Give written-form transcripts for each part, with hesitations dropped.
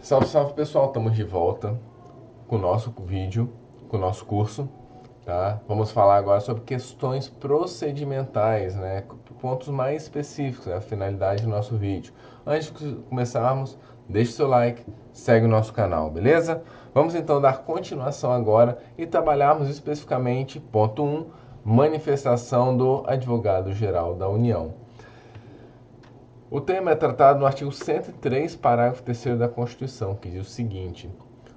Salve, salve pessoal, estamos de volta com o nosso vídeo, com o nosso curso, tá? Vamos falar agora sobre questões procedimentais, né? Pontos mais específicos, a finalidade do nosso vídeo. Antes de começarmos, deixe seu like, segue o nosso canal, beleza? Vamos então dar continuação agora e trabalharmos especificamente, ponto 1, manifestação do Advogado-Geral da União. O tema é tratado no artigo 103, parágrafo 3º da Constituição, que diz o seguinte: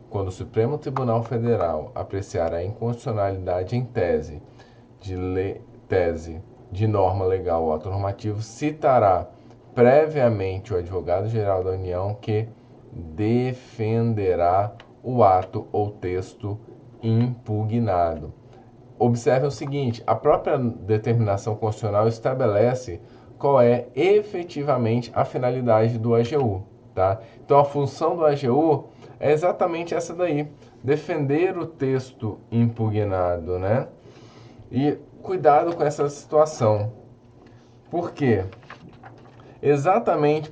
quando o Supremo Tribunal Federal apreciar a inconstitucionalidade em tese de norma legal ou ato normativo, citará previamente o Advogado-Geral da União que defenderá o ato ou texto impugnado. Observe o seguinte: a própria determinação constitucional estabelece qual é efetivamente a finalidade do AGU, tá? Então a função do AGU é exatamente essa daí: defender o texto impugnado, né? E cuidado com essa situação. Por quê? Exatamente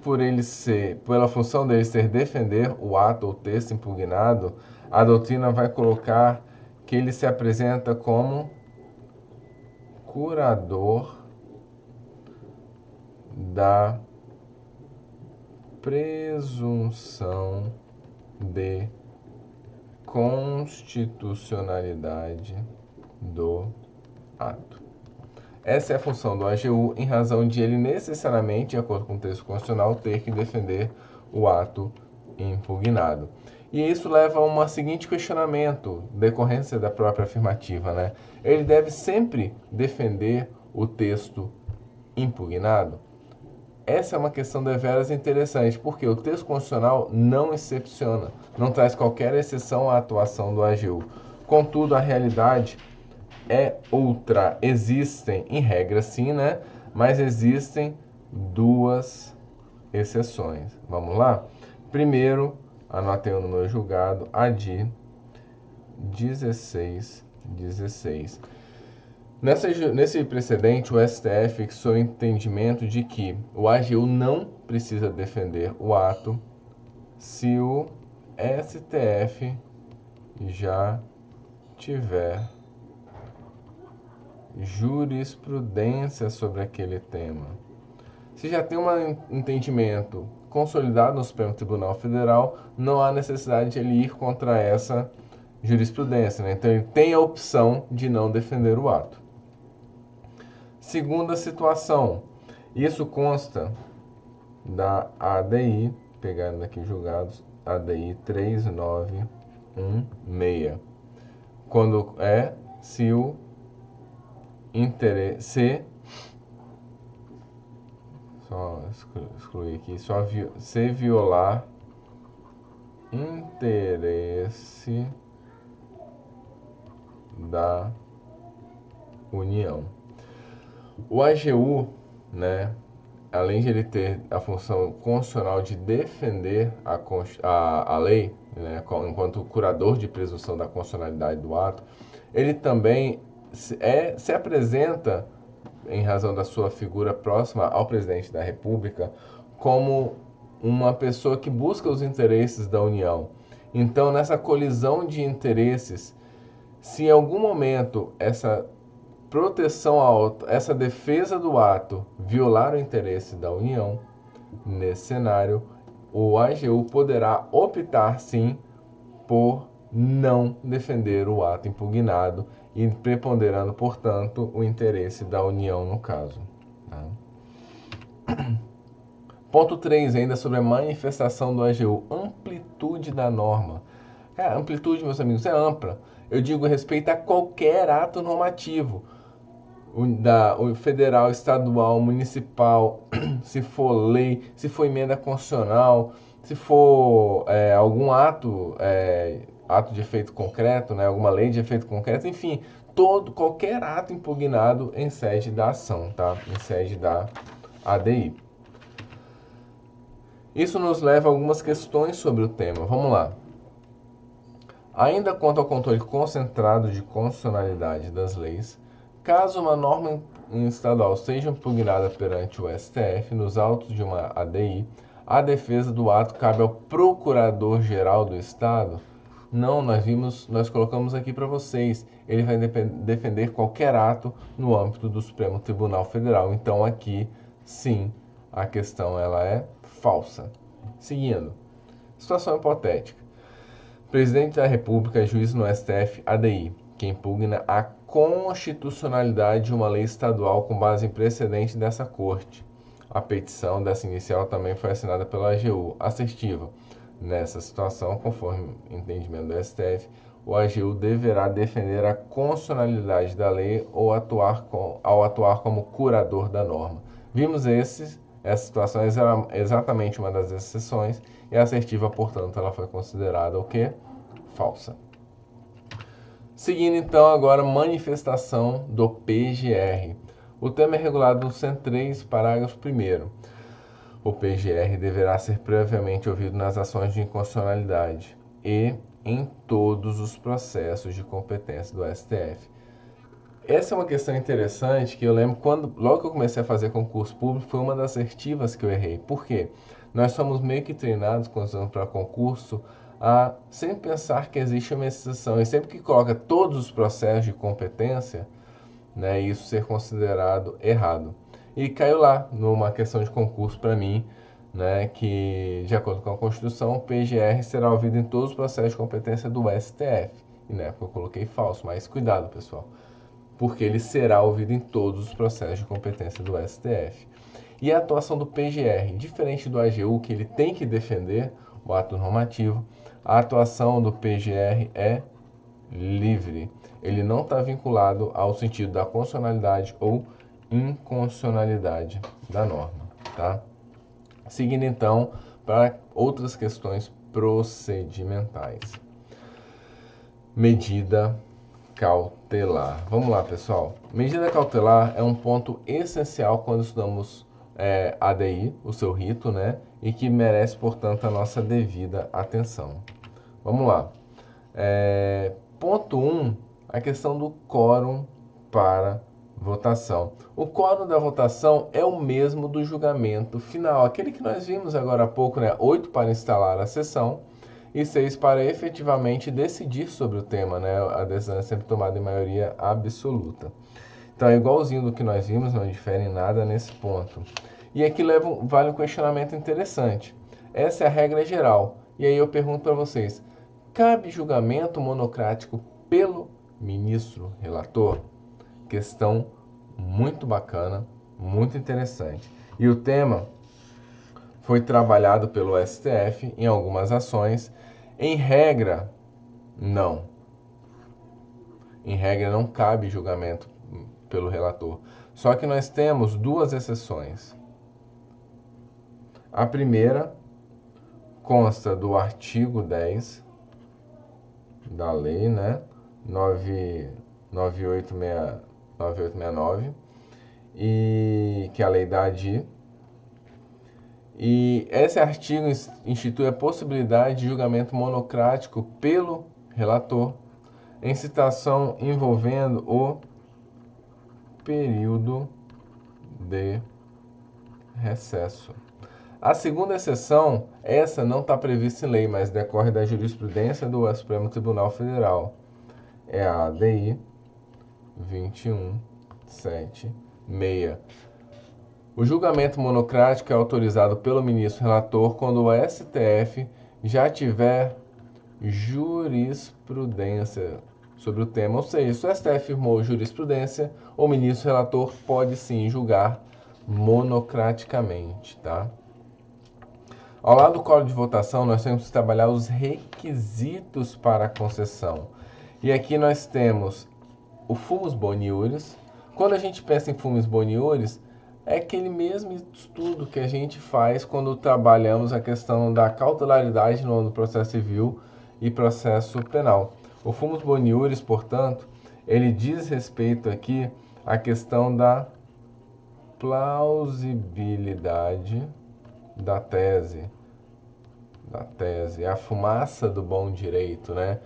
pela função dele ser defender o ato ou texto impugnado, a doutrina vai colocar que ele se apresenta como curador da presunção de constitucionalidade do ato. Essa é a função do AGU, em razão de ele necessariamente, de acordo com o texto constitucional, ter que defender o ato impugnado. E isso leva a um seguinte questionamento, decorrência da própria afirmativa, né? Ele deve sempre defender o texto impugnado? Essa é uma questão deveras interessante, porque o texto constitucional não excepciona, não traz qualquer exceção à atuação do AGU. Contudo, a realidade é outra. Existem, em regra sim, né? Mas existem duas exceções. Vamos lá? Primeiro, anotei o número julgado, ADI 1616. Nesse precedente, o STF fixou o entendimento de que o AGU não precisa defender o ato se o STF já tiver jurisprudência sobre aquele tema. Se já tem um entendimento consolidado no Supremo Tribunal Federal, não há necessidade de ele ir contra essa jurisprudência, né? Então ele tem a opção de não defender o ato. Segunda situação, isso consta da ADI, pegando aqui julgados, ADI 3916. Quando se o interesse, só excluir aqui, se violar interesse da União. O AGU, né, além de ele ter a função constitucional de defender a lei, né, enquanto curador de presunção da constitucionalidade do ato, ele também se apresenta, em razão da sua figura próxima ao presidente da República, como uma pessoa que busca os interesses da União. Então, nessa colisão de interesses, se em algum momento essa proteção essa defesa do ato violar o interesse da União, nesse cenário, o AGU poderá optar sim por não defender o ato impugnado e preponderando, portanto, o interesse da União no caso. Tá? Ponto 3, ainda sobre a manifestação do AGU, amplitude da norma. Cara, amplitude, meus amigos, é ampla. Eu digo respeito a qualquer ato normativo. O federal, estadual, municipal, se for lei, se for emenda constitucional, se for algum ato de efeito concreto, né, alguma lei de efeito concreto, enfim, qualquer ato impugnado em sede da ação, tá? Em sede da ADI. Isso nos leva a algumas questões sobre o tema. Vamos lá. Ainda quanto ao controle concentrado de constitucionalidade das leis, caso uma norma estadual seja impugnada perante o STF nos autos de uma ADI, a defesa do ato cabe ao Procurador-Geral do Estado? Não, nós colocamos aqui para vocês. Ele vai defender qualquer ato no âmbito do Supremo Tribunal Federal. Então aqui, sim, a questão ela é falsa. Seguindo, situação hipotética. Presidente da República, juiz no STF, ADI, que impugna a constitucionalidade de uma lei estadual com base em precedente dessa corte. A petição dessa inicial também foi assinada pela AGU. Assertiva. Nessa situação, conforme entendimento do STF, o AGU deverá defender a constitucionalidade da lei ou ao atuar como curador da norma. Vimos essa situação é exatamente uma das exceções e a assertiva, portanto, ela foi considerada o quê? Falsa. Seguindo então agora manifestação do PGR. O tema é regulado no 103, parágrafo 1º. O PGR deverá ser previamente ouvido nas ações de inconstitucionalidade e em todos os processos de competência do STF. Essa é uma questão interessante que eu lembro logo que eu comecei a fazer concurso público, foi uma das assertivas que eu errei. Por quê? Nós somos meio que treinados quando estamos para concurso a sempre pensar que existe uma exceção e sempre que coloca todos os processos de competência, né, isso ser considerado errado. E caiu lá numa questão de concurso para mim, né, que de acordo com a Constituição, o PGR será ouvido em todos os processos de competência do STF. E na época eu coloquei falso, mas cuidado, pessoal, porque ele será ouvido em todos os processos de competência do STF. E a atuação do PGR, diferente do AGU, que ele tem que defender o ato normativo, a atuação do PGR é livre. Ele não está vinculado ao sentido da constitucionalidade ou inconstitucionalidade da norma, tá? Seguindo então para outras questões procedimentais. Medida cautelar. Vamos lá, pessoal. Medida cautelar é um ponto essencial quando estudamos ADI, o seu rito, né? E que merece, portanto, a nossa devida atenção. Vamos lá. Ponto 1, a questão do quórum para votação. O quórum da votação é o mesmo do julgamento final, aquele que nós vimos agora há pouco, né? 8 para instalar a sessão e 6 para efetivamente decidir sobre o tema, né? A decisão é sempre tomada em maioria absoluta. Então é igualzinho do que nós vimos, não difere em nada nesse ponto. E aqui vale um questionamento interessante. Essa é a regra geral. E aí eu pergunto para vocês, cabe julgamento monocrático pelo ministro relator? Questão muito bacana, muito interessante. E o tema foi trabalhado pelo STF em algumas ações. Em regra, não. Em regra, não cabe julgamento pelo relator. Só que nós temos duas exceções. A primeira consta do artigo 10 da lei, né? 9869, e que é a lei da ADI. E esse artigo institui a possibilidade de julgamento monocrático pelo relator em situação envolvendo o período de recesso. A segunda exceção, essa não está prevista em lei, mas decorre da jurisprudência do Supremo Tribunal Federal. É a ADI 21766. O julgamento monocrático é autorizado pelo ministro relator quando o STF já tiver jurisprudência sobre o tema. Ou seja, se o STF firmou jurisprudência, o ministro relator pode sim julgar monocraticamente, tá? Ao lado do código de votação, nós temos que trabalhar os requisitos para a concessão. E aqui nós temos o fumus boni iuris. Quando a gente pensa em fumus boni iuris, é aquele mesmo estudo que a gente faz quando trabalhamos a questão da cautelaridade no processo civil e processo penal. O fumus boni iuris, portanto, ele diz respeito aqui à questão da plausibilidade da tese, a fumaça do bom direito, né?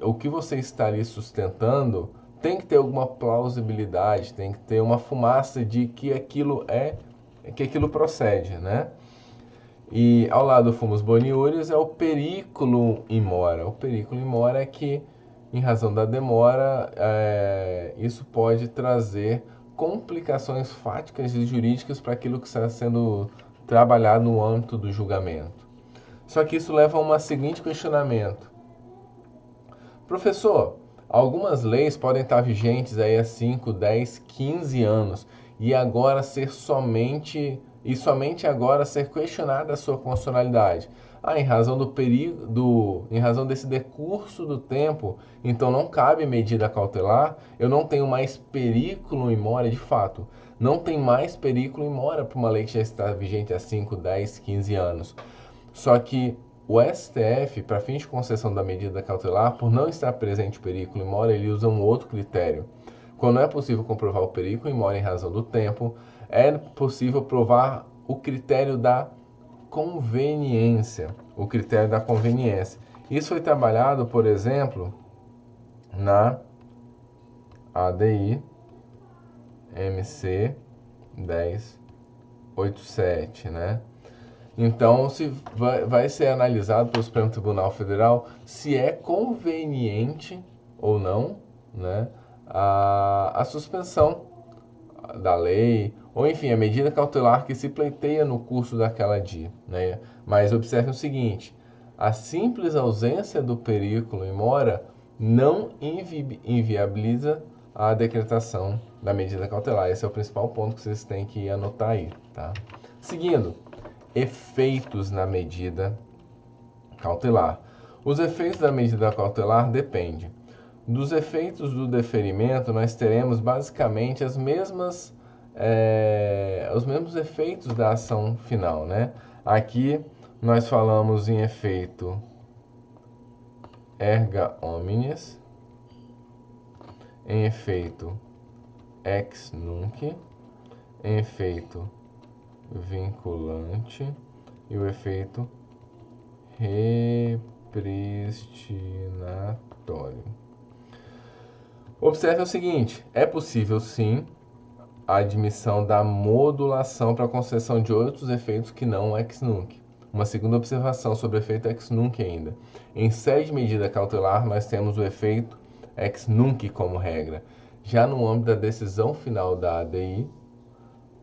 O que você está ali sustentando tem que ter alguma plausibilidade, tem que ter uma fumaça de que aquilo procede, né? E ao lado do fumus boniúrios é o periculum in mora. O periculum in mora é que, em razão da demora, isso pode trazer complicações fáticas e jurídicas para aquilo que está sendo trabalhado no âmbito do julgamento. Só que isso leva a um seguinte questionamento. Professor, algumas leis podem estar vigentes aí há 5, 10, 15 anos e agora ser somente agora ser questionada a sua constitucionalidade. Em razão do perigo, em razão desse decurso do tempo, então não cabe medida cautelar, eu não tenho mais periculum in mora de fato. Não tem mais periculum in mora para uma lei que já está vigente há 5, 10, 15 anos. Só que o STF, para fins de concessão da medida cautelar, por não estar presente o periculum in mora, ele usa um outro critério. Quando é possível comprovar o periculum in mora em razão do tempo, é possível provar o critério da conveniência. O critério da conveniência. Isso foi trabalhado, por exemplo, na ADI MC 1087, né? Então, se vai ser analisado pelo Supremo Tribunal Federal se é conveniente ou não, né, a suspensão da lei, ou enfim, a medida cautelar que se pleiteia no curso daquela DI. Né? Mas observe o seguinte, a simples ausência do periculum in mora não inviabiliza a decretação da medida cautelar. Esse é o principal ponto que vocês têm que anotar aí. Tá? Seguindo, efeitos na medida cautelar. Os efeitos da medida cautelar dependem. Dos efeitos do deferimento, nós teremos basicamente os mesmos efeitos da ação final, né? Aqui nós falamos em efeito erga omnes, em efeito ex nunc, em efeito vinculante e o efeito repristinatório. Observe o seguinte, é possível sim a admissão da modulação para a concessão de outros efeitos que não o ex nunc. Uma segunda observação sobre o efeito ex nunc ainda. Em sede de medida cautelar, nós temos o efeito ex nunc como regra. Já no âmbito da decisão final da ADI,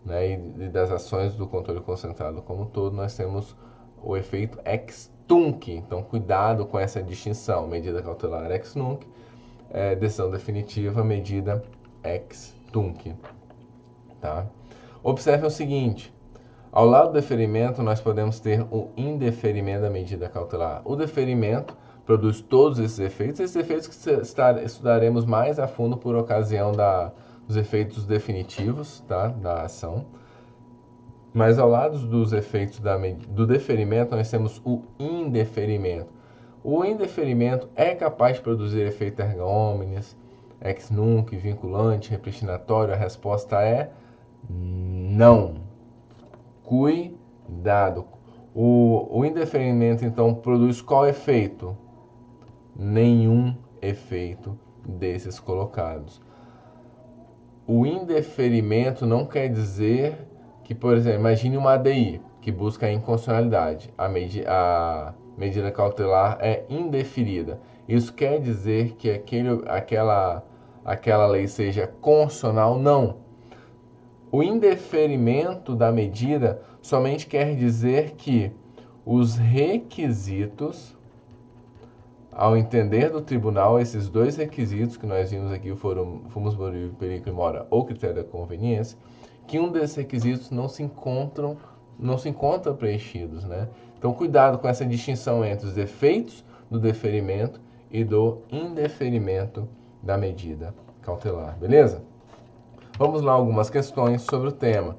né, e das ações do controle concentrado como um todo, nós temos o efeito ex tunc. Então, cuidado com essa distinção. Medida cautelar ex nunc, decisão definitiva, medida ex tunc. Tá? Observe o seguinte, ao lado do deferimento nós podemos ter o indeferimento da medida cautelar. O deferimento produz todos esses efeitos que estudaremos mais a fundo por ocasião dos efeitos definitivos, tá, da ação. Mas ao lado dos efeitos do deferimento nós temos o indeferimento. O indeferimento é capaz de produzir efeito erga omnes, ex nunc, vinculante, repristinatório. A resposta é não. Cuidado. O indeferimento, então, produz qual efeito? Nenhum efeito desses colocados. O indeferimento não quer dizer que, por exemplo, imagine uma ADI que busca a inconstitucionalidade. A medida cautelar é indeferida. Isso quer dizer que aquela lei seja constitucional? Não. O indeferimento da medida somente quer dizer que os requisitos, ao entender do tribunal, esses dois requisitos que nós vimos aqui, foram fumus boniúris, periculum in mora ou critério da conveniência, que um desses requisitos não se encontram preenchidos, né? Então, cuidado com essa distinção entre os efeitos do deferimento e do indeferimento da medida cautelar, beleza? Vamos lá, algumas questões sobre o tema.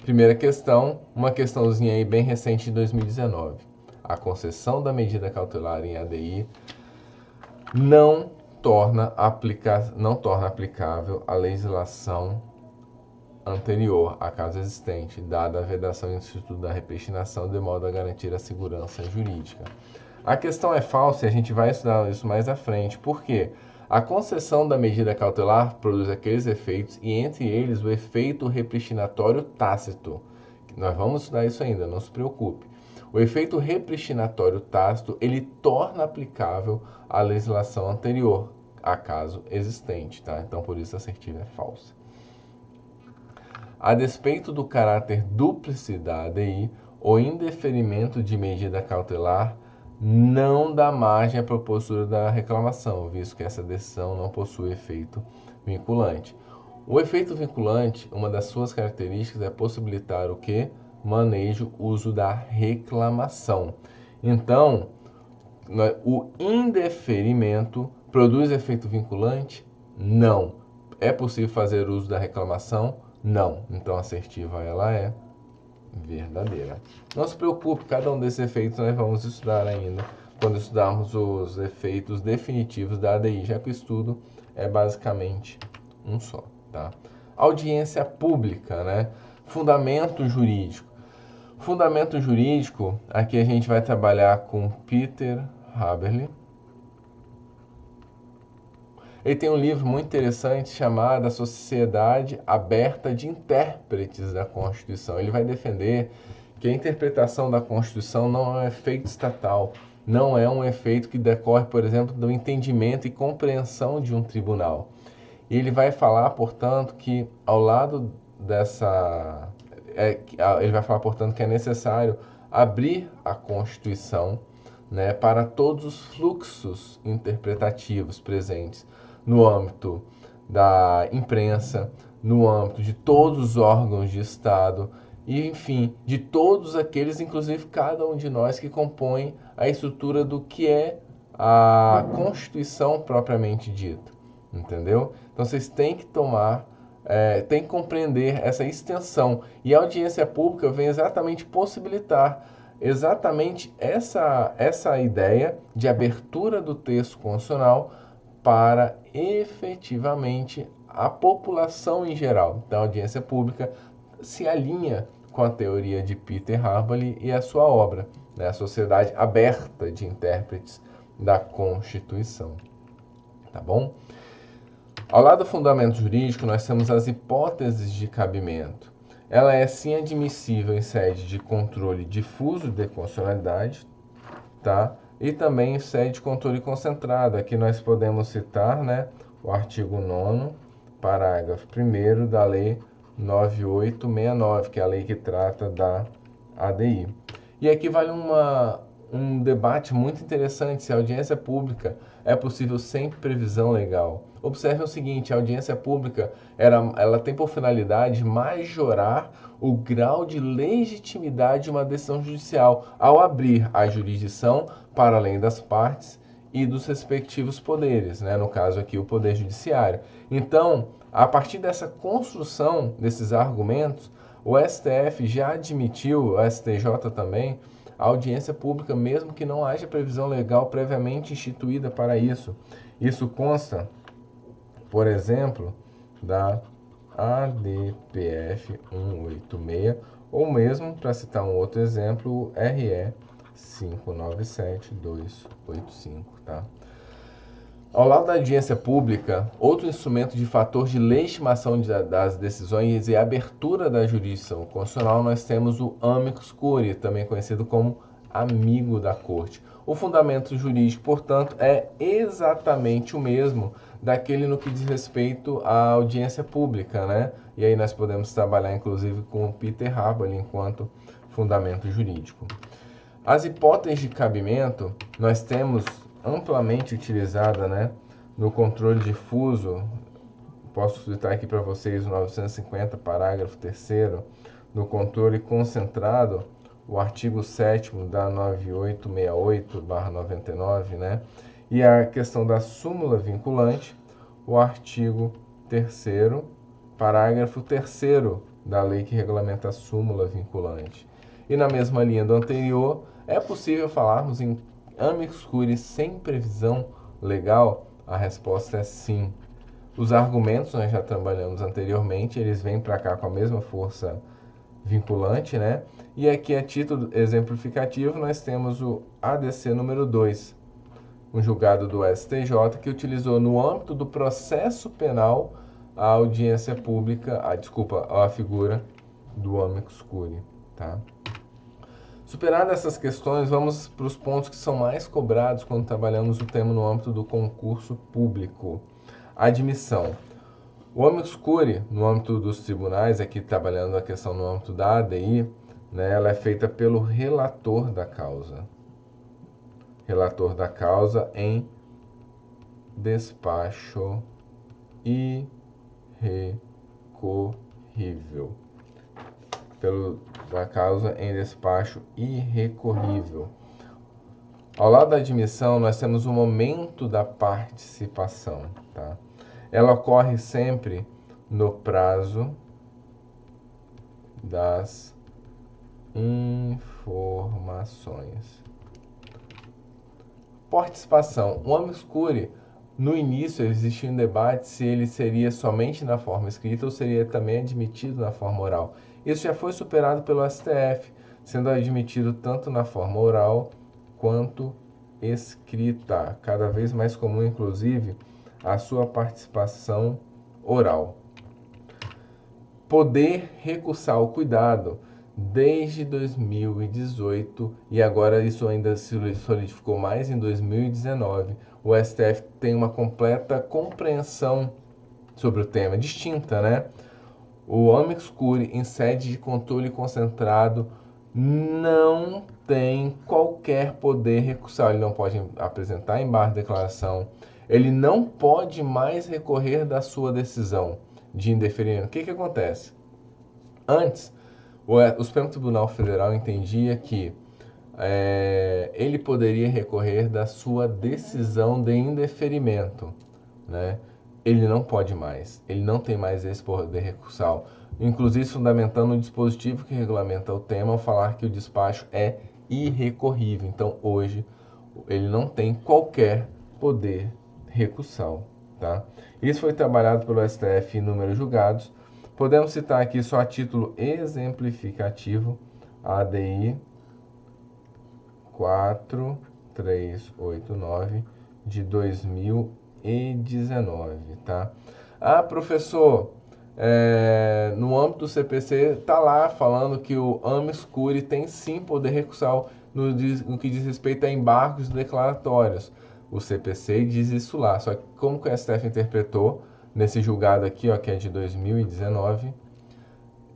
Primeira questão, uma questãozinha aí bem recente de 2019. A concessão da medida cautelar em ADI não torna aplicável a legislação anterior a caso existente, dada a vedação do Instituto da Repristinação, de modo a garantir a segurança jurídica. A questão é falsa e a gente vai estudar isso mais à frente. Por quê? A concessão da medida cautelar produz aqueles efeitos e entre eles o efeito repristinatório tácito. Nós vamos estudar isso ainda, não se preocupe. O efeito repristinatório tácito, ele torna aplicável a legislação anterior, acaso existente, tá? Então, por isso a assertiva é falsa. A despeito do caráter dúplice da ADI, o indeferimento de medida cautelar não dá margem à propositura da reclamação, visto que essa decisão não possui efeito vinculante. O efeito vinculante, uma das suas características é possibilitar o quê? Manejo, uso da reclamação. Então, o indeferimento produz efeito vinculante? Não. É possível fazer uso da reclamação? Não. Então a assertiva ela é verdadeira. Não se preocupe, cada um desses efeitos nós vamos estudar ainda quando estudarmos os efeitos definitivos da ADI, já que o estudo é basicamente um só, tá? Audiência pública, né? Fundamento jurídico. Fundamento jurídico, aqui a gente vai trabalhar com Peter Haberle. Ele tem um livro muito interessante chamado A Sociedade Aberta de Intérpretes da Constituição. Ele vai defender que a interpretação da Constituição não é um efeito estatal, não é um efeito que decorre, por exemplo, do entendimento e compreensão de um tribunal. E ele vai falar, portanto, que ao lado dessa... ele vai falar, portanto, que é necessário abrir a Constituição, né, para todos os fluxos interpretativos presentes no âmbito da imprensa, no âmbito de todos os órgãos de Estado e, enfim, de todos aqueles, inclusive cada um de nós, que compõem a estrutura do que é a Constituição propriamente dita, entendeu? Então vocês têm que tem que compreender essa extensão. E a audiência pública vem exatamente possibilitar exatamente essa ideia de abertura do texto constitucional para efetivamente a população em geral. Então, a audiência pública se alinha com a teoria de Peter Haberle e a sua obra, né, a Sociedade Aberta de Intérpretes da Constituição. Tá bom? Ao lado do fundamento jurídico, nós temos as hipóteses de cabimento. Ela é sim admissível em sede de controle difuso de constitucionalidade, tá? E também em sede de controle concentrado. Aqui nós podemos citar, né, o artigo 9º, parágrafo 1º da Lei 9869, que é a lei que trata da ADI. E aqui vale um debate muito interessante se a audiência pública é possível sem previsão legal. Observe o seguinte, a audiência pública ela tem por finalidade majorar o grau de legitimidade de uma decisão judicial ao abrir a jurisdição para além das partes e dos respectivos poderes, né? No caso aqui o Poder Judiciário. Então, a partir dessa construção desses argumentos, o STF já admitiu, o STJ também, a audiência pública, mesmo que não haja previsão legal previamente instituída para isso. Isso consta, por exemplo, da ADPF 186, ou mesmo, para citar um outro exemplo, o RE 597285, tá? Ao lado da audiência pública, outro instrumento de fator de legitimação das decisões e abertura da jurisdição constitucional, nós temos o amicus curiae, também conhecido como amigo da corte. O fundamento jurídico, portanto, é exatamente o mesmo daquele no que diz respeito à audiência pública, né? E aí nós podemos trabalhar, inclusive, com o Peter Haberle enquanto fundamento jurídico. As hipóteses de cabimento, nós temos amplamente utilizada, né, no controle difuso. Posso citar aqui para vocês o 950, parágrafo 3º, no controle concentrado, o artigo 7º da 9868/99, né? E a questão da súmula vinculante, o artigo 3º, parágrafo 3º da lei que regulamenta a súmula vinculante. E na mesma linha do anterior, é possível falarmos em amicus curiae sem previsão legal? A resposta é sim. Os argumentos nós já trabalhamos anteriormente, eles vêm para cá com a mesma força vinculante, né? E aqui, a título exemplificativo, nós temos o ADC número 2, um julgado do STJ que utilizou no âmbito do processo penal a audiência pública, a figura do amicus curiae, tá? Superadas essas questões, vamos para os pontos que são mais cobrados quando trabalhamos o tema no âmbito do concurso público. Admissão. O amicus curiae, no âmbito dos tribunais, aqui trabalhando a questão no âmbito da ADI, né, ela é feita pelo relator da causa. Relator da causa em despacho irrecorrível. Da causa em despacho irrecorrível. Ao lado da admissão, nós temos o momento da participação, tá? Ela ocorre sempre no prazo das informações. Participação. O amicus curiae, no início existia um debate se ele seria somente na forma escrita ou seria também admitido na forma oral. Isso já foi superado pelo STF, sendo admitido tanto na forma oral quanto escrita. Cada vez mais comum, inclusive, a sua participação oral. Poder recursar o cuidado. Desde 2018, e agora isso ainda se solidificou mais em 2019, o STF tem uma completa compreensão sobre o tema, distinta, né? O amicus curiae em sede de controle concentrado não tem qualquer poder recursal. Ele não pode apresentar embargo de declaração, ele não pode mais recorrer da sua decisão de indeferimento. O que acontece? Antes, o Supremo Tribunal Federal entendia que ele poderia recorrer da sua decisão de indeferimento, né? Ele não pode mais, ele não tem mais esse poder recursal, inclusive fundamentando o dispositivo que regulamenta o tema ao falar que o despacho é irrecorrível. Então, hoje, ele não tem qualquer poder recursal, tá? Isso foi trabalhado pelo STF em inúmeros julgados. Podemos citar aqui só a título exemplificativo, a ADI 4389 de 2019, tá? Ah, professor, no âmbito do CPC tá lá falando que o amicus curiae tem sim poder recursal no que diz respeito a embargos declaratórios. O CPC diz isso lá, só que como que o STF interpretou nesse julgado aqui, ó, que é de 2019,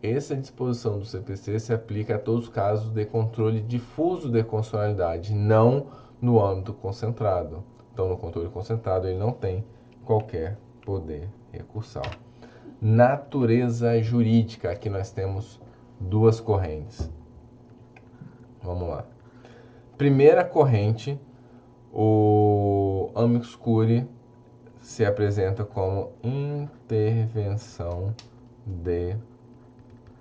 essa disposição do CPC se aplica a todos os casos de controle difuso de constitucionalidade, não no âmbito concentrado. Então, no controle concentrado, ele não tem qualquer poder recursal. Natureza jurídica. Aqui nós temos duas correntes. Vamos lá. Primeira corrente, o amicus curiae se apresenta como intervenção de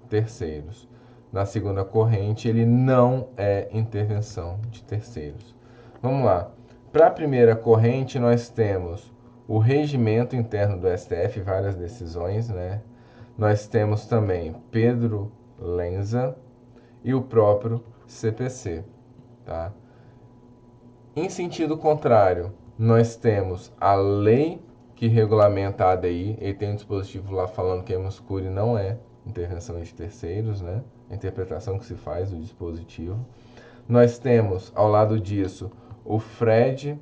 terceiros. Na segunda corrente, ele não é intervenção de terceiros. Vamos lá. Para a primeira corrente, nós temos o regimento interno do STF, várias decisões, né? Nós temos também Pedro Lenza e o próprio CPC, tá? Em sentido contrário, nós temos a lei que regulamenta a ADI, ele tem um dispositivo lá falando que a amicus curiae não é intervenção de terceiros, né? A interpretação que se faz do dispositivo. Nós temos, ao lado disso, o Fred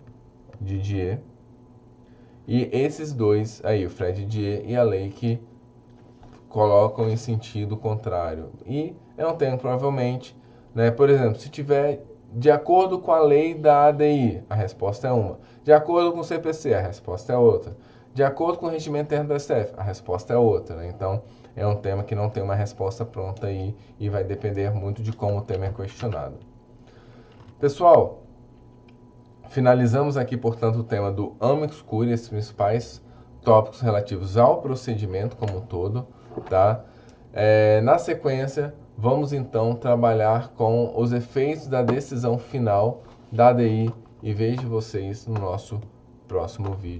Didier, e esses dois aí, o Fred Didier e a lei que colocam em sentido contrário. E é um termo, provavelmente, né? Por exemplo, se tiver de acordo com a lei da ADI, a resposta é uma. De acordo com o CPC, a resposta é outra. De acordo com o regimento interno do STF, a resposta é outra, né? Então, é um tema que não tem uma resposta pronta aí e vai depender muito de como o tema é questionado. Pessoal, finalizamos aqui, portanto, o tema do amicus curiae, esses principais tópicos relativos ao procedimento como um todo, tá? Na sequência, vamos então trabalhar com os efeitos da decisão final da ADI e vejo vocês no nosso próximo vídeo.